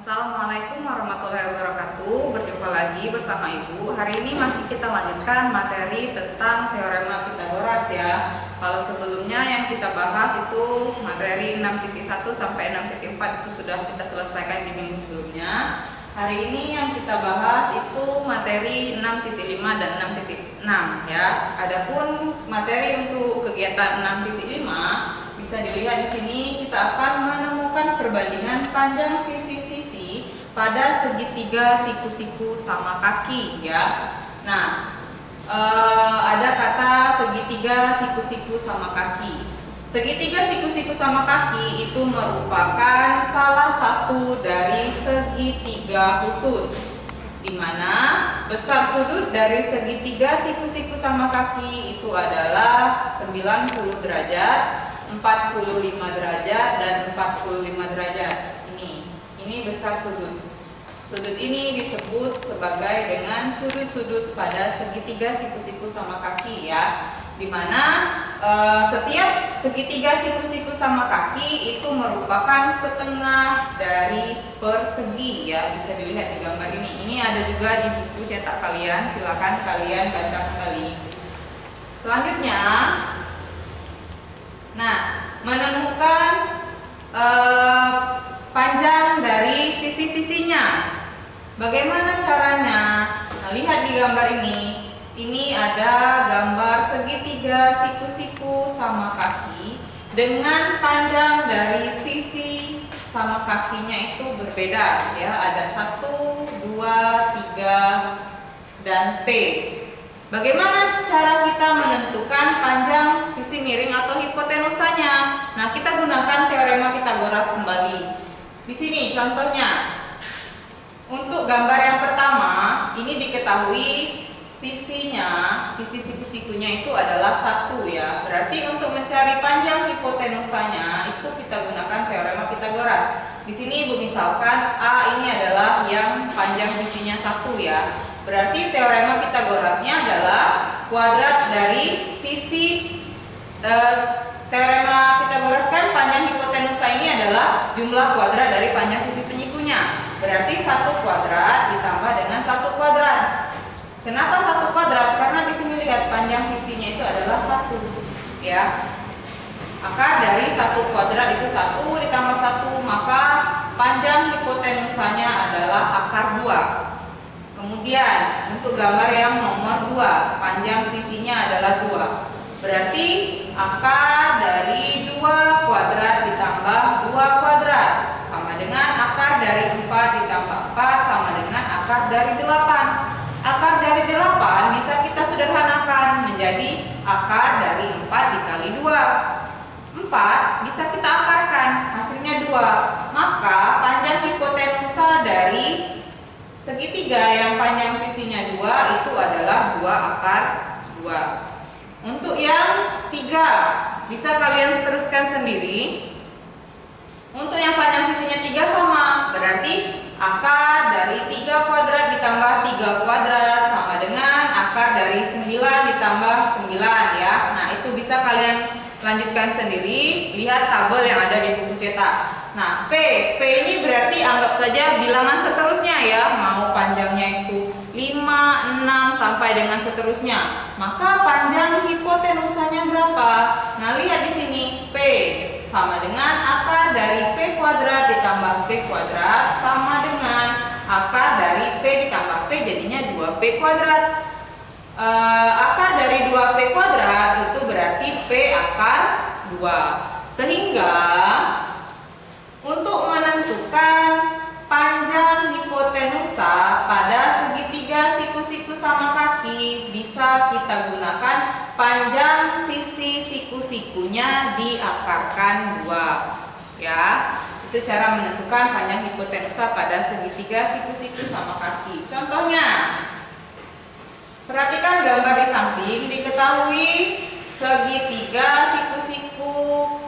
Assalamualaikum warahmatullahi wabarakatuh. Berjumpa lagi bersama Ibu. Hari ini masih kita lanjutkan materi tentang teorema Pythagoras ya. Kalau sebelumnya yang kita bahas itu materi 6.1 sampai 6.4 itu sudah kita selesaikan di minggu sebelumnya. Hari ini yang kita bahas itu materi 6.5 dan 6.6 ya. Adapun materi untuk kegiatan 6.5 bisa dilihat di sini, kita akan menemukan perbandingan panjang sisi-sisi pada segitiga siku-siku sama kaki ya. Nah, ada kata segitiga siku-siku sama kaki. Segitiga siku-siku sama kaki itu merupakan salah satu dari segitiga khusus, di mana besar sudut dari segitiga siku-siku sama kaki itu adalah 90 derajat, 45 derajat, dan 45 derajat. Ini besar sudut. Sudut ini disebut sebagai dengan sudut-sudut pada segitiga siku-siku sama kaki ya. Dimana setiap segitiga siku-siku sama kaki itu merupakan setengah dari persegi ya. Bisa dilihat di gambar ini. Ini ada juga di buku cetak kalian. Silakan kalian baca kembali. Selanjutnya, nah, menemukan panjang dari sisi-sisinya. Bagaimana caranya? Nah, lihat di gambar ini. Ini ada gambar segitiga siku-siku sama kaki dengan panjang dari sisi sama kakinya itu berbeda ya. Ada 1, 2, 3 dan P. Bagaimana cara kita menentukan panjang sisi miring atau hipotenusanya? Nah, kita gunakan teorema Pythagoras kembali. Di sini contohnya. Untuk gambar yang pertama, ini diketahui sisinya, sisi siku-sikunya itu adalah 1 ya. Berarti untuk mencari panjang hipotenusanya itu kita gunakan teorema Pythagoras. Di sini Ibu misalkan A ini adalah yang panjang sisinya 1 ya. Berarti teorema Pythagorasnya adalah kuadrat dari sisi teorema Pythagoras kan panjang hipotenusa ini adalah jumlah kuadrat dari panjang sisi penyikunya. Berarti 1 kuadrat ditambah dengan 1 kuadrat. Kenapa 1 kuadrat? Karena di sini lihat panjang sisinya itu adalah 1 ya. Akar dari 1 kuadrat itu 1 ditambah 1, maka panjang hipotenusanya adalah akar 2. Kemudian untuk gambar yang nomor 2, panjang sisinya adalah 2. Berarti akar dari 2 kuadrat ditambah 2 kuadrat sama dengan akar dari 4 ditambah 4 sama dengan akar dari 8. Akar dari 8 bisa kita sederhanakan menjadi akar dari 4 dikali 2. 4 bisa kita akarkan, hasilnya 2. Maka panjang hipotenusa dari segitiga yang panjang sisinya 2 itu adalah 2 akar 2. Untuk yang 3 bisa kalian teruskan sendiri. Untuk yang panjang sisinya 3 sama, berarti akar dari 3 kuadrat ditambah 3 kuadrat sama dengan akar dari 9 ditambah 9 ya. Nah, itu bisa kalian lanjutkan sendiri. Lihat tabel yang ada di buku cetak. Nah, P ini berarti anggap saja bilangan seterusnya ya. Mau panjangnya itu 5, 6 sampai dengan seterusnya. Maka panjang hipotenusanya berapa? Nah, lihat di sini P sama dengan akar dari P kuadrat ditambah P kuadrat sama dengan akar dari P ditambah P jadinya 2P kuadrat. Akar dari 2P kuadrat itu berarti P akar 2. Sehingga untuk menentukan panjang hipotenusa pada segitiga siku-siku sama kaki bisa kita gunakan panjang sisi siku-sikunya diakarkan 2 ya. Itu cara menentukan panjang hipotenusa pada segitiga siku-siku sama kaki. Contohnya, perhatikan gambar di samping. Diketahui segitiga siku-siku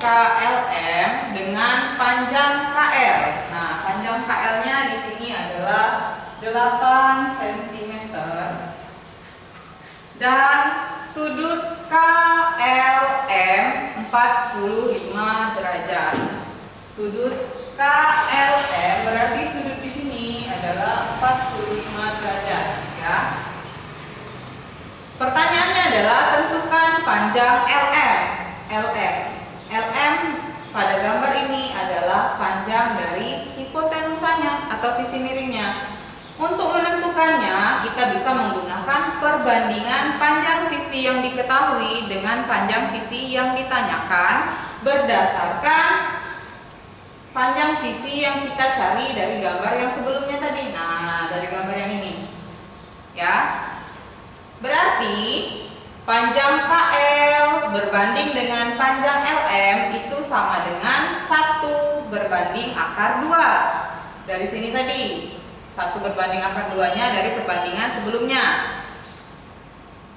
KLM dengan panjang KL. Nah, panjang KL-nya di sini adalah 8 cm dan sudut KLM 45 derajat. Sudut KLM berarti sudut di atau sisi miringnya. Untuk menentukannya, kita bisa menggunakan perbandingan panjang sisi yang diketahui dengan panjang sisi yang ditanyakan berdasarkan panjang sisi yang kita cari dari gambar yang sebelumnya tadi. Nah, dari gambar yang ini. Ya. Berarti panjang KL berbanding dengan panjang LM itu sama dengan 1 berbanding akar 2. Dari sini tadi. 1 berbanding akar 2-nya dari perbandingan sebelumnya.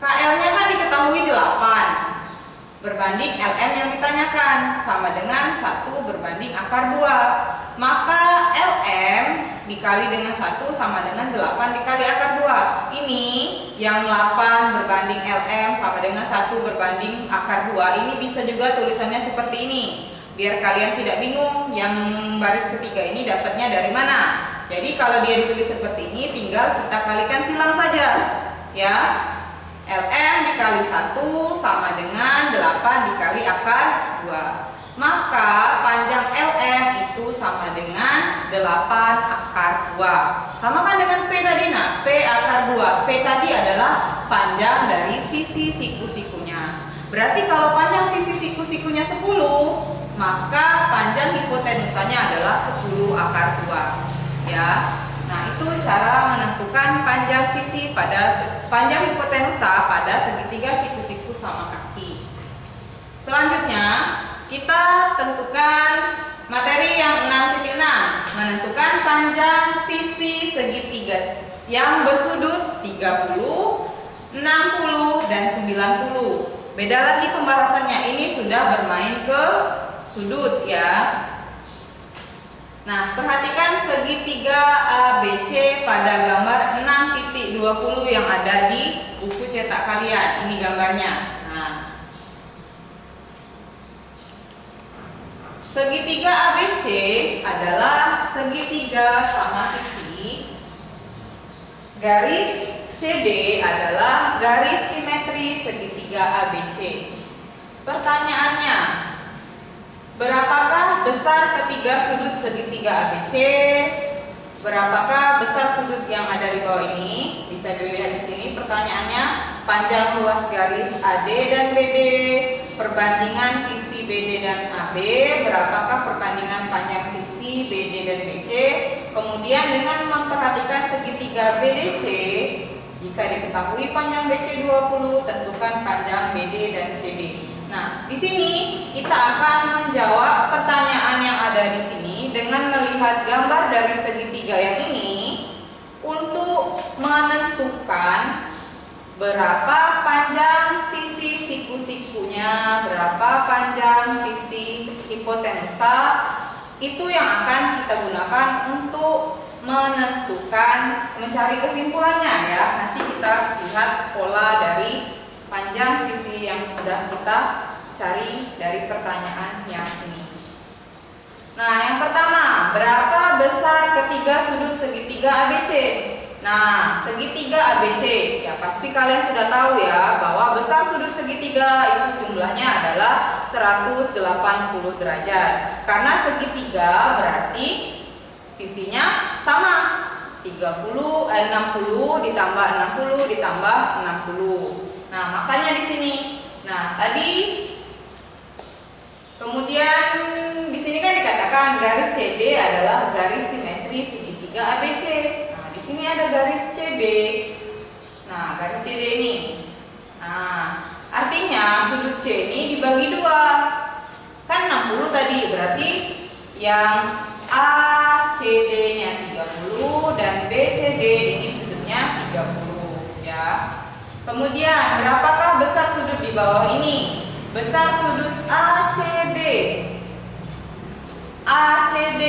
KL-nya kan diketahui 8 berbanding LM yang ditanyakan sama dengan 1 berbanding akar 2. Maka LM dikali dengan 1 sama dengan 8 dikali akar 2. Ini yang 8 berbanding LM sama dengan 1 berbanding akar 2. Ini bisa juga tulisannya seperti ini. Biar kalian tidak bingung yang baris ketiga ini dapatnya dari mana. Jadi kalau dia ditulis seperti ini, tinggal kita kalikan silang saja. Ya, LM dikali 1 sama dengan 8 dikali akar 2. Maka panjang LM itu sama dengan 8 akar 2. Sama kan dengan P tadi, nah P akar 2. P tadi adalah panjang dari sisi siku-sikunya. Berarti kalau panjang sisi siku-sikunya 10, maka panjang hipotenusanya adalah 10 akar 2. Ya, nah itu cara menentukan panjang sisi panjang hipotenusa pada segitiga siku-siku sama kaki. Selanjutnya kita tentukan materi yang 6.6, menentukan panjang sisi segitiga yang bersudut 30, 60, dan 90. Beda lagi pembahasannya, ini sudah bermain ke sudut ya. Nah, perhatikan segitiga ABC pada gambar 6.20 yang ada di buku cetak kalian. Ini gambarnya. Nah, segitiga ABC adalah segitiga sama sisi. Garis CD adalah garis simetri segitiga ABC. Pertanyaannya, berapakah besar ketiga sudut segitiga ABC? Berapakah besar sudut yang ada di bawah ini? Bisa dilihat di sini pertanyaannya. Panjang luas garis AD dan BD, perbandingan sisi BD dan AB, berapakah perbandingan panjang sisi BD dan BC? Kemudian dengan memperhatikan segitiga BDC, jika diketahui panjang BC 20, tentukan panjang BD dan CD. Nah, di sini kita akan menjawab pertanyaan yang ada di sini dengan melihat gambar dari segitiga yang ini untuk menentukan berapa panjang sisi siku-sikunya, berapa panjang sisi hipotenusa. Itu yang akan kita gunakan untuk menentukan, mencari kesimpulannya ya. Nanti kita lihat pola dari panjang sisi yang sudah kita cari dari pertanyaan yang ini. Nah, yang pertama, berapa besar ketiga sudut segitiga ABC? Nah, segitiga ABC, ya pasti kalian sudah tahu ya bahwa besar sudut segitiga itu jumlahnya adalah 180 derajat. Karena segitiga berarti sisinya sama, 60 ditambah 60 ditambah 60. Nah, makanya di sini. Nah, tadi kemudian di sini kan dikatakan garis CD adalah garis simetri segitiga ABC. Nah, di sini ada garis CB. Nah, garis CD ini. Nah, artinya sudut C ini dibagi 2. Kan 60 tadi, berarti yang ACD-nya 30 dan BCD ini sudutnya 30 ya. Kemudian, berapakah besar sudut di bawah ini? Besar sudut ACD. ACD.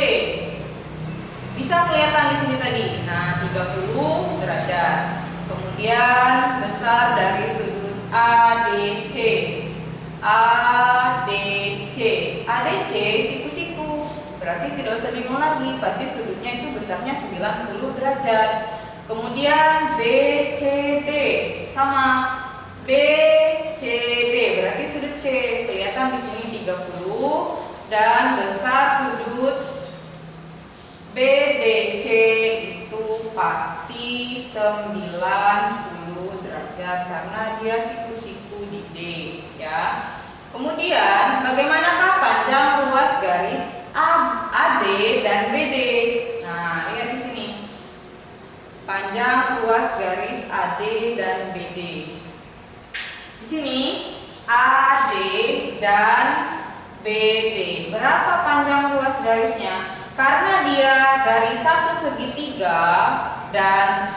Bisa kelihatan di sini tadi. Nah, 30 derajat. Kemudian, besar dari sudut ADC. ADC. ADC siku-siku. Berarti tidak usah bingung lagi, pasti sudutnya itu besarnya 90 derajat. Kemudian BCD sama BCD, berarti sudut C kelihatan di sini 30 dan besar sudut BDC itu pasti 90 derajat karena dia siku-siku di D, ya. Kemudian bagaimanakah panjang ruas garis AD dan BD? Nah, lihat di sini. Panjang ruas garis AD dan BD. Di sini AD dan BD. Berapa panjang ruas garisnya? Karena dia dari satu segitiga dan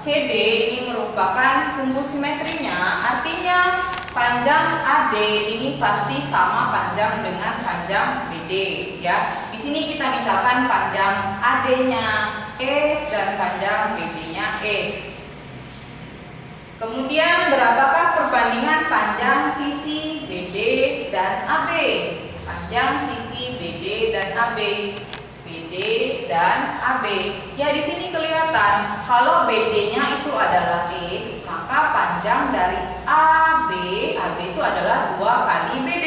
CD ini merupakan sumbu simetrinya, artinya panjang AD ini pasti sama panjang dengan panjang BD, ya. Di sini kita misalkan panjang AD-nya X dan panjang BD-nya X. Kemudian berapakah perbandingan panjang sisi BD dan AB? Panjang sisi BD dan AB. BD dan AB. Ya, di sini kelihatan kalau BD-nya itu adalah X, maka panjang dari AB itu adalah 2 kali BD.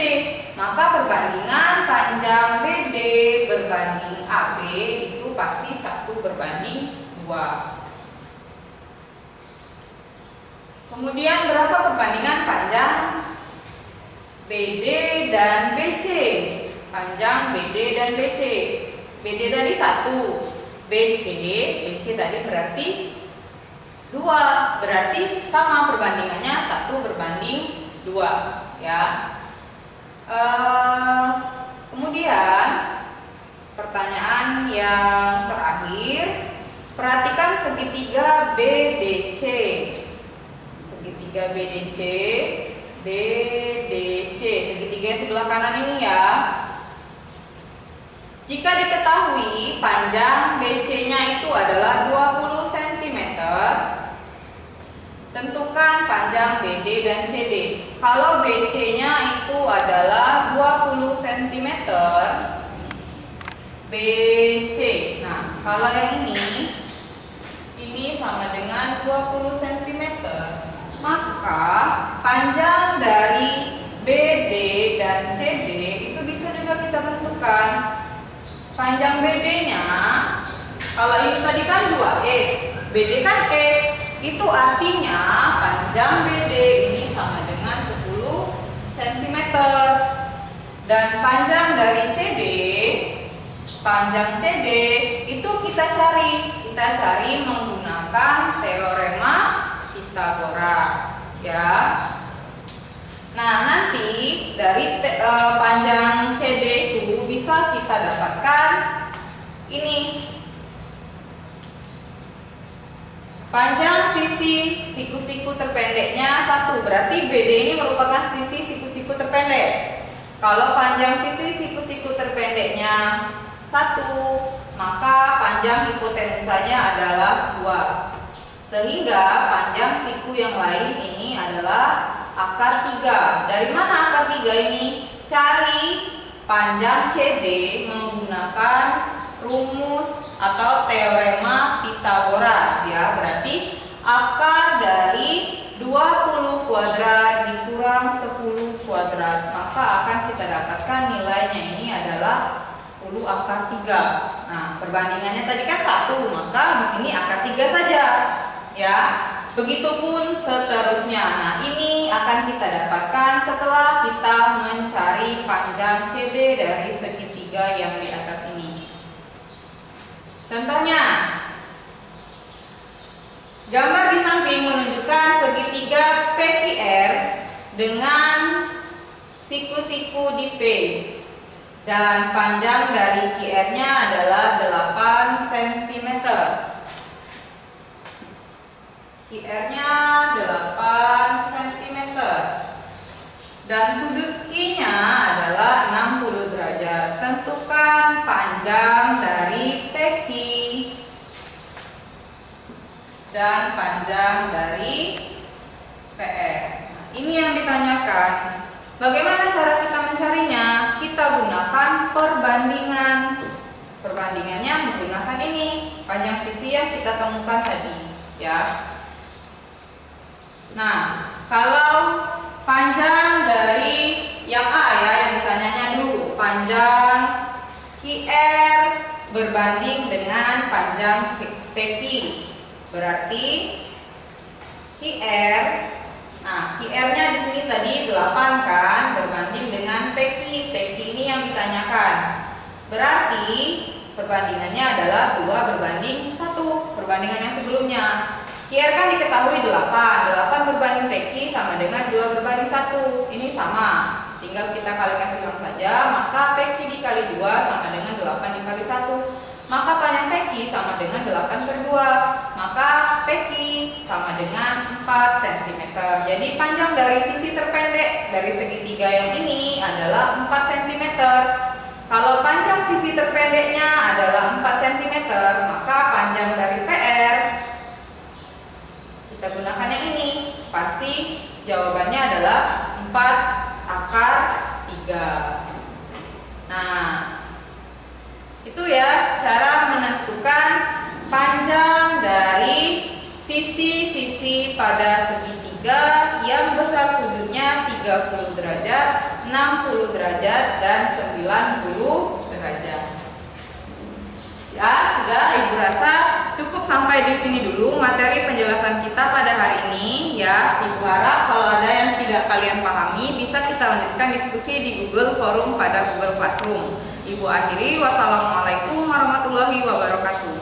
Maka perbandingan panjang BD berbanding AB itu pasti 1/2. Kemudian berapa perbandingan panjang BD dan BC? Panjang BD dan BC. BD tadi 1, BC tadi berarti 2, berarti sama perbandingannya 1/2, ya. Kemudian pertanyaan yang terakhir, perhatikan segitiga BDC. Segitiga BDC, segitiga yang sebelah kanan ini, ya. Jika diketahui panjang BC-nya itu adalah 20 cm, tentukan panjang BD dan CD. Kalau BC-nya itu adalah 20 cm, BC. Nah, kalau yang ini sama dengan 20 cm, maka panjang dari BD dan CD itu bisa juga kita tentukan. Panjang BD-nya, kalau ini tadi kan 2X, BD kan X, itu artinya panjang BD ini sama dengan 10 cm. Dan panjang dari panjang CD itu kita cari menggunakan teorema Pythagoras, ya. Nah, nanti dari panjang CD itu bisa kita dapatkan ini. Panjang sisi siku-siku terpendeknya 1, berarti BD ini merupakan sisi siku-siku terpendek. Kalau panjang sisi siku-siku terpendeknya 1, maka panjang hipotenusanya adalah 2. Sehingga panjang siku yang lain ini adalah akar 3. Dari mana akar 3 ini? Cari panjang CD menggunakan rumus atau teorema Pythagoras, ya. Berarti akar dari 20 kuadrat dikurang 10 kuadrat, maka akan kita dapatkan nilainya ini adalah 10 akar 3. Nah, perbandingannya tadi kan 1, maka di sini akar 3 saja, ya. Begitupun seterusnya. Nah, ini akan kita dapatkan setelah kita mencari panjang CD dari segitiga yang di atas ini. Contohnya, gambar di samping menunjukkan segitiga PQR dengan siku-siku di P. Dan panjang dari QR-nya adalah 8 cm. QR-nya 8 cm. Dan sudut Q-nya adalah 60 derajat. Tentukan panjang dari PQ dan panjang dari PR. Nah, ini yang ditanyakan. Bagaimana cara kita mencarinya? Kita gunakan perbandingan. Perbandingannya menggunakan ini, panjang sisi yang kita temukan tadi, ya. Nah, kalau panjang dari yang A, ya, yang ditanyanya dulu, panjang QR berbanding dengan panjang PQ. Berarti QR, nah QR-nya di sini tadi 8 kan, berbanding dengan PQ. PQ ini yang ditanyakan. Berarti perbandingannya adalah 2 berbanding 1, perbandingan yang sebelumnya. QR kan diketahui 8 berbanding PQ sama dengan 2 berbanding 1. Ini sama, tinggal kita kalikan silang saja, maka PQ dikali 2 sama dengan 8 dikali 1. Maka panjang PQ sama dengan 8 per 2. Maka PQ sama dengan 4 cm. Jadi panjang dari sisi terpendek dari segitiga yang ini adalah 4 cm. Kalau panjang sisi terpendeknya adalah 4 cm, maka panjang dari PR, kita gunakan yang ini, pasti jawabannya adalah 4 akar 3. Nah, itu ya cara menentukan panjang dari sisi-sisi pada segitiga yang besar sudutnya 30 derajat, 60 derajat, dan 90 derajat. Ya, sudah, Ibu rasa cukup sampai di sini dulu materi penjelasan kita pada hari ini ya. Ibu harap kalau ada yang tidak kalian pahami bisa kita lanjutkan diskusi di Google Forum pada Google Classroom. Ibu akhiri, wassalamualaikum warahmatullahi wabarakatuh.